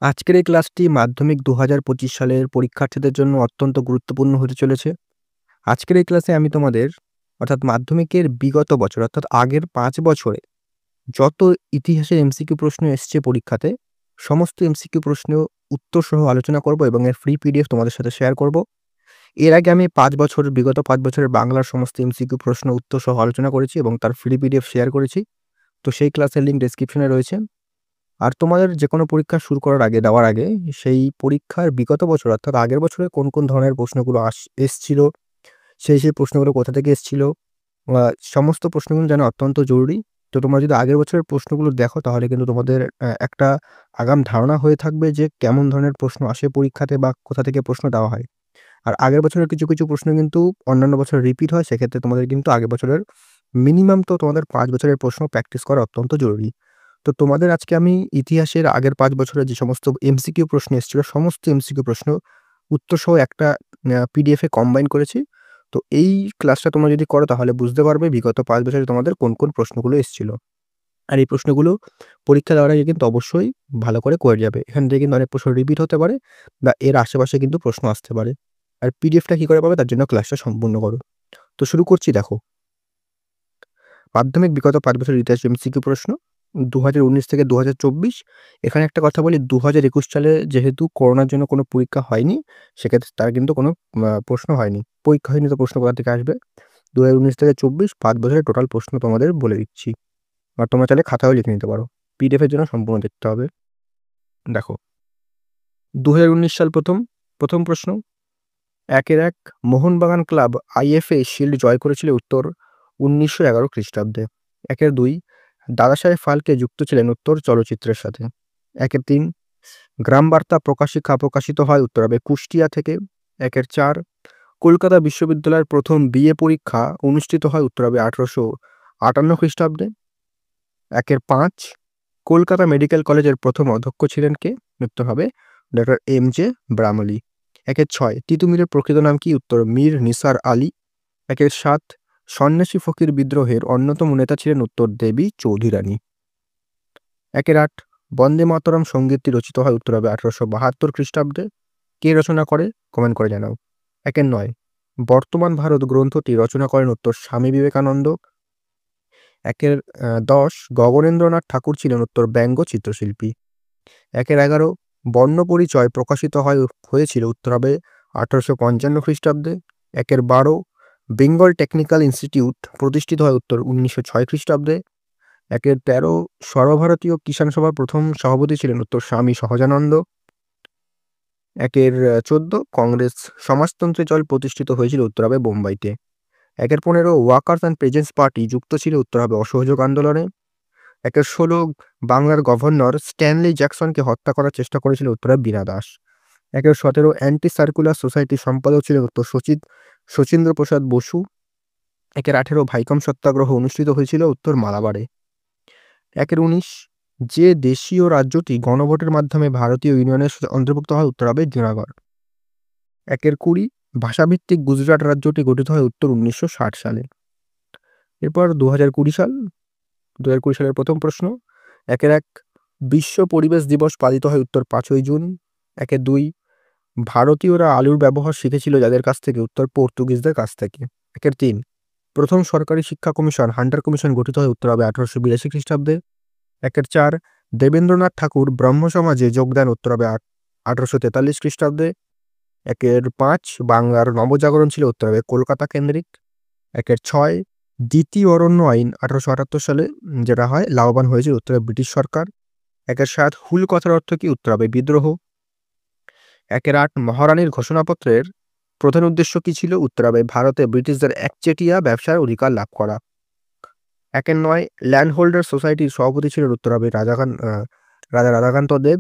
আজকের এই ক্লাসটি মাধ্যমিক ২০২৫ সালের পরীক্ষার্থীদের জন্য অত্যন্ত গুরুত্বপূর্ণ হতে চলেছে। আজকের এই ক্লাসে আমি তোমাদের মাধ্যমিকের বিগত বছর আগের ৫ বছরে যত ইতিহাসের এমসিকিউ প্রশ্ন এসছে পরীক্ষাতে, সমস্ত এমসিকিউ প্রশ্নের উত্তর সহ আলোচনা করব এবং এর ফ্রি পিডিএফ তোমাদের সাথে শেয়ার করব। এর আগে আমি বিগত ৫ বছরের বাংলার সমস্ত এমসিকিউ প্রশ্ন উত্তর সহ আলোচনা করেছি এবং তার ফ্রি পিডিএফ শেয়ার করেছি। তো সেই ক্লাসের লিঙ্ক ডেসক্রিপশনে রয়েছে। আর তোমাদের যেকোনো পরীক্ষা শুরু করার আগে, দেওয়ার আগে সেই পরীক্ষার বিগত বছর অর্থাৎ আগের বছরে কোন ধরনের প্রশ্নগুলো এসছিল, সেই প্রশ্নগুলো কোথা থেকে এসছিল, সমস্ত প্রশ্নগুলো জানা অত্যন্ত জরুরি। তো তোমরা যদি আগের বছরের প্রশ্নগুলো দেখো তাহলে কিন্তু তোমাদের একটা আগাম ধারণা হয়ে থাকবে যে কেমন ধরনের প্রশ্ন আসে পরীক্ষাতে বা কোথা থেকে প্রশ্ন দেওয়া হয়। আর আগের বছরের কিছু প্রশ্ন কিন্তু অন্যান্য বছর রিপিট হয়। সেক্ষেত্রে তোমাদের কিন্তু আগের বছরের মিনিমাম তোমাদের ৫ বছরের প্রশ্ন প্র্যাকটিস করা অত্যন্ত জরুরি। তো তোমাদের আজকে আমি ইতিহাসের আগের ৫ বছরের যে সমস্ত এমসিকিউ প্রশ্ন এসেছিল, সমস্ত এমসিকিউ প্রশ্ন উত্তর সহ একটা পিডিএফ এ কম্বাইন করেছি। তো এই ক্লাসটা তোমরা যদি করো তাহলে বুঝতে পারবে বিগত ৫ বছরে তোমাদের কোন প্রশ্নগুলো এসেছিল। আর এই প্রশ্নগুলো পরীক্ষা দেওয়ার আগে কিন্তু অবশ্যই ভালো করে যাবে। এখান থেকে কিন্তু অনেক প্রশ্ন রিপিট হতে পারে বা এর আশেপাশে কিন্তু প্রশ্ন আসতে পারে। আর পিডিএফটা কি করে পাবে তার জন্য ক্লাসটা সম্পূর্ণ করো। তো শুরু করছি, দেখো। মাধ্যমিক বিগত ৫ বছরের ইতিহাস এমসিকিউ প্রশ্ন ২০১৯ থেকে ২০২৪। এখানে একটা কথা বলি, ২০২১ সালে যেহেতু করোনার জন্য কোনো পরীক্ষা হয়নি, সেক্ষেত্রে তার কিন্তু কোনো প্রশ্ন হয়নি। পরীক্ষা হয়নি তো প্রশ্ন কোথা থেকে আসবে? ২০১৯ থেকে ২৪ ৫ বছরের টোটাল প্রশ্ন তোমাদের বলে দিচ্ছি। আর তোমরা চাইলে খাতায়ও লিখে নিতে পারো। পিডিএফ এর জন্য সম্পূর্ণ দেখতে হবে। দেখো, ২০১৯ সাল প্রথম প্রশ্ন। ১-এর ১ মোহনবাগান ক্লাব আইএফএ শিল্ড জয় করেছিল উত্তর ১৯১১ খ্রিস্টাব্দে। ১-এর ২ দাদাসাহেব ফালকে যুক্ত ছিলেন উত্তর চলচ্চিত্রের সাথে। ১-এর ৩ গ্রাম বার্তা প্রকাশিত হয় উত্তর হবে কুষ্টিয়া থেকে। ১-এর ৪ কলকাতা বিশ্ববিদ্যালয়ের প্রথম বিএ পরীক্ষা অনুষ্ঠিত হয় উত্তর হবে ১৮৫৮ খ্রিস্টাব্দে। ১-এর ৫ কলকাতা মেডিকেল কলেজের প্রথম অধ্যক্ষ ছিলেন কে? উত্তর হবে ডক্টর এম.জে. ব্রামলি। ১-এর ৬ তিতুমিরের প্রকৃত নাম কি? উত্তর মীর নিসার আলী। ১-এর ৭ সন্ন্যাসী ফকির বিদ্রোহের অন্যতম নেতা ছিলেন উত্তর দেবী চৌধুরানী রানী। ১-এর ৮ বন্দে মাতরম সঙ্গীতটি রচিত হয় উত্তর হবে ১৮৭২ খ্রিস্টাব্দে। কে রচনা করে? কমেন্ট করে জানাও। ১-এর ৯ বর্তমান ভারত গ্রন্থটি রচনা করেন উত্তর স্বামী বিবেকানন্দ। ১-এর ১০ গগনেন্দ্রনাথ ঠাকুর ছিলেন উত্তর ব্যঙ্গ চিত্রশিল্পী। ১-এর ১১ বর্ণপরিচয় প্রকাশিত হয়েছিল উত্তর হবে ১৮৫৫ খ্রিস্টাব্দে। ১-এর ১২ বেঙ্গল টেকনিক্যাল ইনস্টিটিউট প্রতিষ্ঠিত হয় উত্তর ১৯০৬ খ্রিস্টাব্দে। ১-এর ১৩ সর্বভারতীয় কিষাণ সভার প্রথম সভাপতি ছিলেন উত্তর স্বামী সহজানন্দ। ১-এর ১৪ কংগ্রেস সমাজতন্ত্রী দল প্রতিষ্ঠিত হয়েছিল উত্তর হবে বোম্বাইতে। ১-এর ১৫ ওয়ার্কার্স অ্যান্ড পেজেন্টস পার্টি যুক্ত ছিল উত্তর হবে অসহযোগ আন্দোলনে। ১-এর ১৬ বাংলার গভর্নর স্ট্যানলি জ্যাকসনকে হত্যা করার চেষ্টা করেছিল উত্তর হবে বীণা দাস। ১-এর ১৭ অ্যান্টি সার্কুলার সোসাইটির সম্পাদক ছিলেন উত্তর শচীন্দ্র প্রসাদ বসু। ১-এর ১৮ ভাইকম সত্যাগ্রহ অনুষ্ঠিত হয়েছিল উত্তর মালাবারে। ১-এর ১৯ যে দেশীয় রাজ্যটি গণভোটের মাধ্যমে ভারতীয় ইউনিয়নের অন্তর্ভুক্ত হয় উত্তর হবে জুনাগড়। ১-এর ২০ ভাষাভিত্তিক গুজরাট রাজ্যটি গঠিত হয় উত্তর ১৯৬০ সালে। এরপর ২০২০ সালের প্রথম প্রশ্ন। ১-এর ১ বিশ্ব পরিবেশ দিবস পালিত হয় উত্তর ৫ই জুন। ১-এর ২ ভারতীয়রা আলুর ব্যবহার শিখেছিল যাদের কাছ থেকে? উত্তর পর্তুগিজদের কাছ থেকে। ১-এর ৩ প্রথম সরকারি শিক্ষা কমিশন হান্টার কমিশন গঠিত হয় উত্তর হবে ১৮৮২ খ্রিস্টাব্দে। ১-এর ৪ দেবেন্দ্রনাথ ঠাকুর ব্রহ্ম সমাজে যোগদান উত্তর হবে ১৮৪৩ খ্রিস্টাব্দে। ১-এর ৫ বাংলার নবজাগরণ ছিল উত্তর হবে কলকাতা কেন্দ্রিক। ১-এর ৬ দ্বিতীয় অরণ্য আইন ১৮৭৮ সালে যেটা হয় লাভবান হয়েছিল উত্তরে ব্রিটিশ সরকার। ১-এর ৭ হুল কথার অর্থ কি? উত্তর হবে বিদ্রোহ। ১-এর ৮ মহারানীর ঘোষণাপত্রের প্রধান উদ্দেশ্য কি ছিল? উত্তর হবে ভারতে ব্রিটিশদের একচেটিয়া ব্যবসার অধিকার লাভ করা। ১-এর ৯ ল্যান্ড হোল্ডার সোসাইটির সভাপতি ছিলেন উত্তর হবে রাজা রাধাকান্ত দেব।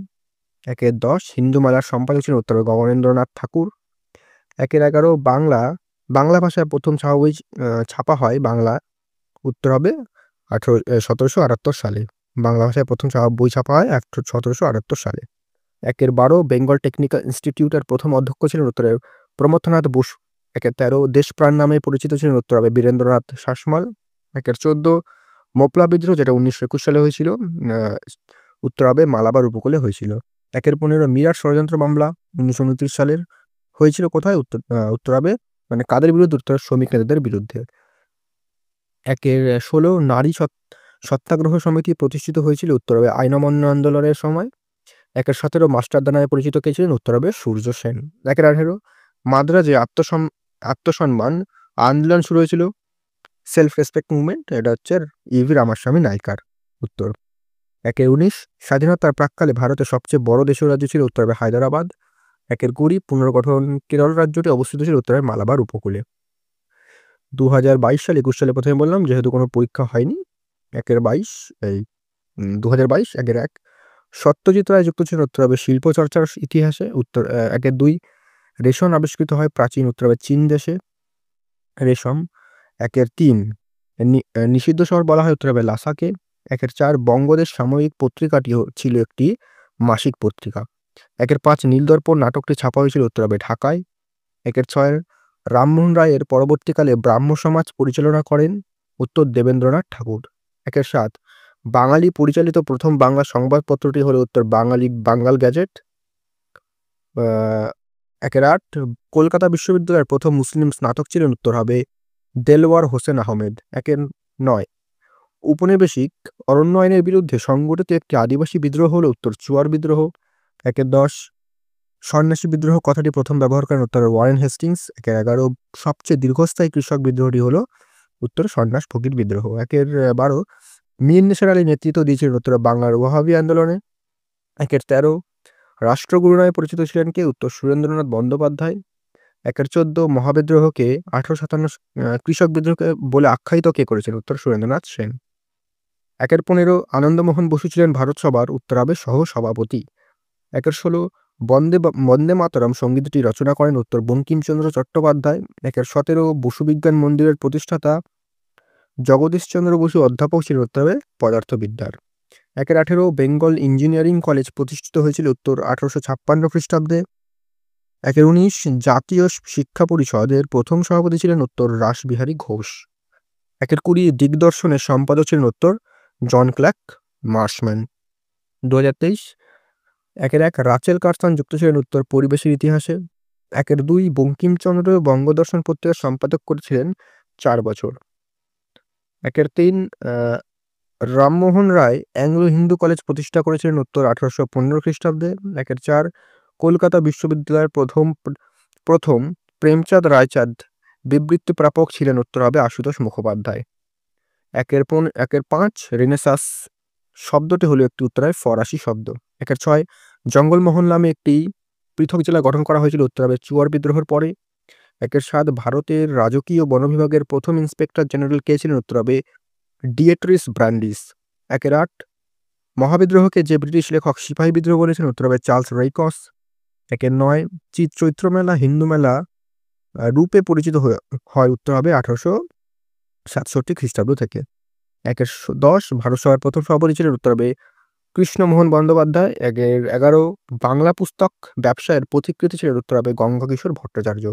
১-এর ১০ হিন্দু মেলার সম্পাদক ছিলেন উত্তর হবে গগনেন্দ্রনাথ ঠাকুর। ১-এর ১১ বাংলা ভাষায় প্রথম বই ছাপা হয় বাংলা উত্তর হবে ১৭৭৮ সালে। বাংলা ভাষায় প্রথম বই ছাপা হয় ১৭৭৮ সালে। ১-এর ১২ বেঙ্গল টেকনিক্যাল ইনস্টিটিউটের প্রথম অধ্যক্ষ ছিলেন উত্তরে প্রমথনাথ বসু। ১-এর ১৩ দেশপ্রাণ নামে পরিচিত ছিলেন উত্তর হবে বীরেন্দ্রনাথ শাসমল। ১-এর ১৪ মোপলা বিদ্রোহ যেটা ১৯২১ সালে হয়েছিল উত্তর হবে মালাবার উপকূলে হয়েছিল। একের 15 মিরাট ষড়যন্ত্র মামলা 1929 সালের হয়েছিল কোথায়? উত্তরাবে, মানে কাদের বিরুদ্ধে? উত্তরের শ্রমিক নেতাদের বিরুদ্ধে। একের 16 নারী সত্যাগ্রহ সমিতি প্রতিষ্ঠিত হয়েছিল উত্তরাবে আইন অমান্য আন্দোলনের সময়। একের 17 মাস্টারদা নামে পরিচিত কে ছিলেন? উত্তরাবে সূর্য সেন। একের 18 মাদ্রাজে আত্মসম্মান আন্দোলন শুরু হয়েছিল, সেলফ রেসপেক্ট মুভমেন্ট, এটা হচ্ছে ইভি রামাস্বামী নাইকার। উত্তর। একের 19 স্বাধীনতার প্রাক্কালে ভারতের সবচেয়ে বড় দেশীয় রাজ্য ছিল উত্তরাবে হায়দ্রাবাদ। একের 20 পুনর্গঠন কেরল রাজ্যটি অবস্থিত ছিল উত্তরের মালাবার উপকূলে। 2022 সাল 21 সালে প্রথমে বললাম যেহেতু কোনো পরীক্ষা হয়নি। একের 22 এই 2022 একের 1 সত্যজিৎ রায় যুক্ত ছিলেন উত্তরাবে শিল্প চর্চার ইতিহাসে। একের 2 রেশম আবিষ্কৃত হয় প্রাচীন উত্তরাবে চীন দেশে। রেশম। একের 3 নিষিদ্ধ শহর বলা হয় উত্তরাবে লাসাকে। একের 4 বঙ্গদেশ সাময়িক পত্রিকাটি ছিল একটি মাসিক পত্রিকা। একের 5 নীলদর্পণ নাটকটি ছাপা হয়েছিল উত্তরাবে ঢাকায়। একের 6 রামমোহন রায়ের পরবর্তীকালে ব্রাহ্ম সমাজ পরিচালনা করেন উত্তর দেবেন্দ্রনাথ ঠাকুর। একের 7 বাঙালি পরিচালিত প্রথম বাংলা সংবাদপত্রটি হলো উত্তর বাঙ্গাল গ্যাজেট। একের 8 কলকাতা বিশ্ববিদ্যালয়ের প্রথম মুসলিম স্নাতক ছিলেন উত্তর হবে দেলওয়ার হোসেন আহমেদ। একের 9 উপনিবেশিক অরণ্য আইনের বিরুদ্ধে সংগঠিত একটি আদিবাসী বিদ্রোহ হলো উত্তর চুয়ার বিদ্রোহ। একের 10 সন্ন্যাসী বিদ্রোহ কথাটি প্রথম ব্যবহার করেন উত্তরের ওয়ারেন হেস্টিংস। একের 11 সবচেয়ে দীর্ঘস্থায়ী কৃষক বিদ্রোহটি হলো উত্তর সন্ন্যাস ফকির বিদ্রোহ। একের 12 মীর নিসার আলী নেতৃত্ব দিয়েছিলেন উত্তর বাংলার ওয়াহাবি আন্দোলনে। একের 13 রাষ্ট্রগুরু নামে পরিচিত ছিলেন কে? উত্তর সুরেন্দ্রনাথ বন্দ্যোপাধ্যায়। একের 14 মহাবিদ্রোহকে 1857 কৃষক বিদ্রোহকে বলে আখ্যায়িত কে করেছেন? উত্তর সুরেন্দ্রনাথ সেন। একের 15 আনন্দমোহন বসু ছিলেন ভারত সভার উত্তরাবে সহ সভাপতি। একের 16 বন্দে মাতরম সঙ্গীতটি রচনা করেন উত্তর বঙ্কিমচন্দ্র চট্টোপাধ্যায়। একের 17 বসু বিজ্ঞান মন্দিরের প্রতিষ্ঠাতা জগদীশচন্দ্র বসু অধ্যাপক ছিলেন উত্তরে পদার্থবিদ্যার। একের 18 বেঙ্গল ইঞ্জিনিয়ারিং কলেজ প্রতিষ্ঠিত হয়েছিল উত্তর 1856 খ্রিস্টাব্দে। একের 19 জাতীয় শিক্ষা পরিষদের প্রথম সভাপতি ছিলেন উত্তর রাসবিহারী ঘোষ। একের 20 দিগদর্শনের সম্পাদক ছিলেন উত্তর জন ক্লার্ক মার্শম্যান। 2023 একের 1 রাচেল কারসান যুক্ত ছিলেন উত্তর পরিবেশের ইতিহাসে। একের 2 বঙ্কিমচন্দ্র বঙ্গদর্শন পত্রিকার সম্পাদক করেছিলেন 4 বছর। একের 3 রামমোহন রায় অ্যাংলো হিন্দু কলেজ প্রতিষ্ঠা করেছিলেন উত্তর 1815 খ্রিস্টাব্দে। একের 4 কলকাতা বিশ্ববিদ্যালয়ের প্রথম প্রেমচাঁদ রায়চাঁদ বিবৃতি প্রাপক ছিলেন উত্তর হবে আশুতোষ মুখোপাধ্যায়। একের 5 রেনেসাস শব্দটি হলো একটি উত্তরায় ফরাসি শব্দ। একের 6 জঙ্গলমহল নামে একটি পৃথক জেলা গঠন করা হয়েছিল উত্তর হবে চুয়ার বিদ্রোহের পরে। একের 7 ভারতের রাজকীয় বন বিভাগের প্রথম ইন্সপেক্টর জেনারেল কে ছিলেন? উত্তর হবে ডিয়েট্রিস ব্র্যান্ডিস। একের 8 মহাবিদ্রোহকে যে ব্রিটিশ লেখক সিপাহী বিদ্রোহ বলেছেন? উত্তর হবে চার্লস রেইকস। একের 9 চৈত্র মেলা হিন্দু মেলা রূপে পরিচিত হয় উত্তর হবে 1867 খ্রিস্টাব্দ থেকে। একের 10 ভারত সভার প্রথম সভাপতি ছিলেন উত্তর হবে কৃষ্ণমোহন বন্দ্যোপাধ্যায়। একের 11 বাংলা পুস্তক ব্যবসায়ের পথিকৃৎ ছিলেন উত্তর হবে গঙ্গাকিশোর ভট্টাচার্য।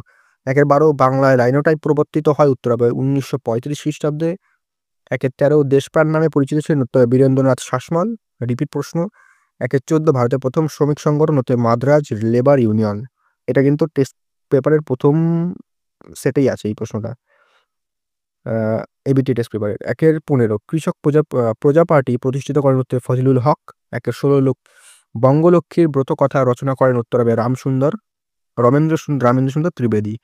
একের 12 বাংলায় লাইনোটাইপ প্রবর্তিত হয় উত্তর হবে 1935 খ্রিস্টাব্দে। একের 13 দেশপ্রাণ নামে পরিচিত ছিলেন উত্তর বীরেন্দ্রনাথ শাসমল। রিপিট প্রশ্ন। একের 14 ভারতের প্রথম শ্রমিক সংগঠন হতে মাদ্রাজ লেবার ইউনিয়ন। এটা কিন্তু টেস্ট পেপারের প্রথম সেটেই আছে এই প্রশ্নটা, এবিটি টেস্ট পেপারের। একের 15 কৃষক প্রজা পার্টি প্রতিষ্ঠিত করেন উত্তর ফজলুল হক। একের 16 বঙ্গলক্ষ্মীর ব্রত কথা রচনা করেন উত্তর হবে রামেন্দ্র সুন্দর ত্রিবেদী।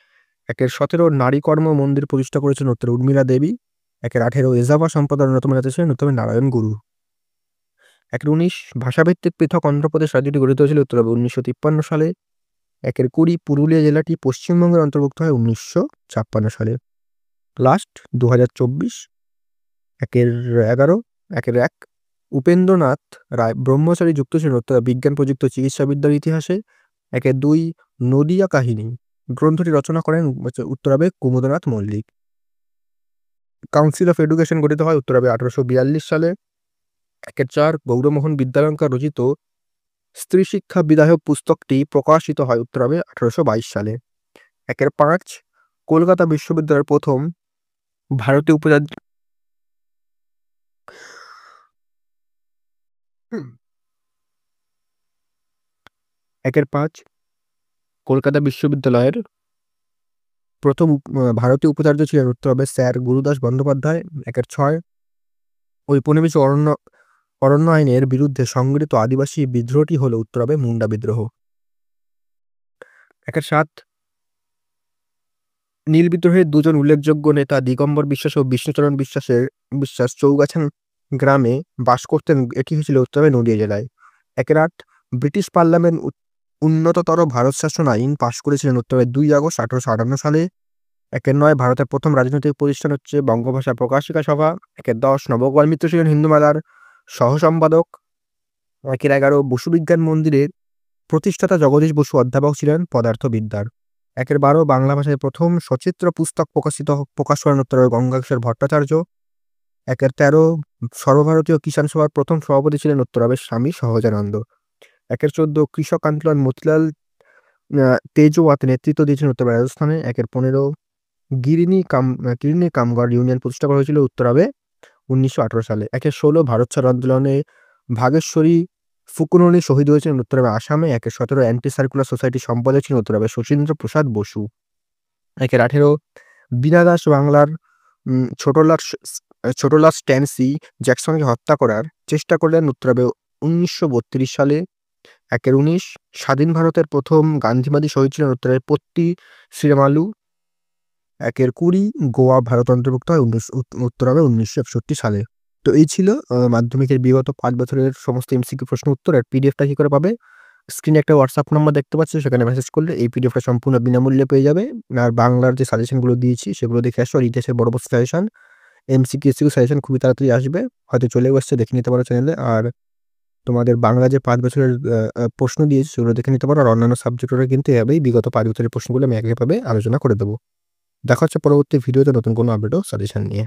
একের 17 নারী কর্ম মন্দির প্রতিষ্ঠা করেছেন উত্তর উর্মিলা দেবী। একের 18 এজাভা সম্প্রদায়ের অন্যতম নেতা ছিলেন উত্তর নারায়ণ গুরু। একের 19 ভাষাভিত্তিক পৃথক অন্ধ্রপ্রদেশ রাজ্যটি গঠিত হয়েছিল উত্তর হবে 1953 সালে। একের 20 পুরুলিয়া জেলাটি পশ্চিমবঙ্গের অন্তর্ভুক্ত হয় 1956 সালে। লাস্ট 2024 একের 11 একের 1 উপেন্দ্রনাথ রায় ব্রহ্মচারী যুক্ত ছিলেন উত্তর বিজ্ঞান প্রযুক্ত চিকিৎসাবিদ্যার ইতিহাসে। একের 2 নদিয়া কাহিনী গ্রন্থটি রচনা করেন উত্তর হবে কুমুদনাথ মল্লিক। কাউন্সিল অফ এডুকেশন গঠিত হয় উত্তর হবে 1842 সালে। একের 4 গৌরমোহন বিদ্যালঙ্কার রচিত স্ত্রী শিক্ষা বিধায়ক পুস্তকটি প্রকাশিত হয় উত্তর হবে 1822 সালে। একের 5 কলকাতা বিশ্ববিদ্যালয়ের প্রথম ভারতীয় উপাচার্য একের 5 কলকাতা বিশ্ববিদ্যালয়ের প্রথম ভারতীয় উপাচার্য ছিলেন উত্তর হবে স্যার গুরুদাস বন্দ্যোপাধ্যায়। একের 6 ঔপনিবেশ অরণ্য আইনের বিরুদ্ধে সংগঠিত আদিবাসী বিদ্রোহটি হলো উত্তর হবে মুন্ডা বিদ্রোহ। একের 7 নীল বিদ্রোহের দুজন উল্লেখযোগ্য নেতা দিগম্বর বিশ্বাস ও বিষ্ণুচরণ বিশ্বাস চৌগাছা গ্রামে বাস করতেন। এটি হয়েছিল উত্তর হবে নদিয়া জেলায়। একের 8 ব্রিটিশ পার্লামেন্ট উন্নততর ভারত শাসন আইন পাশ করেছিলেন উত্তর হবে 2 আগস্ট 1858 সালে। একের 9 ভারতের প্রথম রাজনৈতিক প্রতিষ্ঠান হচ্ছে বঙ্গভাষা প্রকাশিকা সভা। একের 10 নবগোপাল মিত্র ছিলেন হিন্দু মেলার সহসম্পাদক। একের 11 বসু বিজ্ঞান মন্দিরের প্রতিষ্ঠাতা জগদীশ বসু অধ্যাপক ছিলেন পদার্থবিদ্যার। একের 12 বাংলা ভাষায় প্রথম সচিত্র পুস্তক প্রকাশ করেন উত্তর হবে গঙ্গাকেশ্বর ভট্টাচার্য। একের 13 সর্বভারতীয় কিষাণ সভার প্রথম সভাপতি ছিলেন উত্তর হবে স্বামী সহজানন্দ। একের 14 কৃষক আন্দোলন মতিলাল তেজওয়াত নেতৃত্ব দিয়েছেন উত্তর রাজস্থানে। একের 15 গিরিনি কামগড় ইউনিয়ন প্রতিষ্ঠা করা হয়েছিল উত্তর হবে 1918 সালে। একের 16 ভারত ছাড় আন্দোলনে ভাগেশ্বরী ফুকুননি শহীদ হয়েছেন উত্তর হবে আসামে। একের 17 অ্যান্টি সার্কুলার সোসাইটি সম্পাদক ছিলেন উত্তর হবে শচীন্দ্র প্রসাদ বসু। একের 18 বীণা দাস বাংলার ছোটলাট স্ট্যান্সি জ্যাকসনকে হত্যা করার চেষ্টা করলেন উত্তর হবে 1932 সালে। একের 19 স্বাধীন ভারতের প্রথম গান্ধীবাদী শহীদ ছিলেন উত্তর হবে পত্তি শ্রীরামালু। একের 20 গোয়া ভারত অন্তর্ভুক্ত হয় উত্তর হবে 1961 সালে। তো এই ছিল মাধ্যমিকের বিগত 5 বছরের সমস্ত এমসিকিউ প্রশ্ন উত্তর। আর পিডিএফটা কি করে পাবে? স্ক্রিনে একটা হোয়াটসঅ্যাপ নাম্বার দেখতে পাচ্ছ, সেখানে মেসেজ করলে এই পিডিএফটা সম্পূর্ণ বিনামূল্যে পেয়ে যাবে। আর বাংলার যে সাজেশনগুলো দিয়েছি সেগুলো দেখে আসো। আর ইতিহাসের বড় বড় সাজেশন, এমসিকিউ সাজেশন খুবই তাড়াতাড়ি আসবে, হয়তো চলেও আসছে, দেখে নিতে পারো চ্যানেলে। আর তোমাদের বাংলা যে 5 বছরের প্রশ্ন দিয়েছি সেগুলো দেখে নিতে পারো। আর অন্যান্য সাবজেক্টেরও কিন্তু এভাবেই বিগত 5 বছরের প্রশ্নগুলো আমি একইভাবে আলোচনা করে দেবো। দেখা হচ্ছে পরবর্তী ভিডিওতে নতুন কোনো আপডেট ও সাজেশন নিয়ে।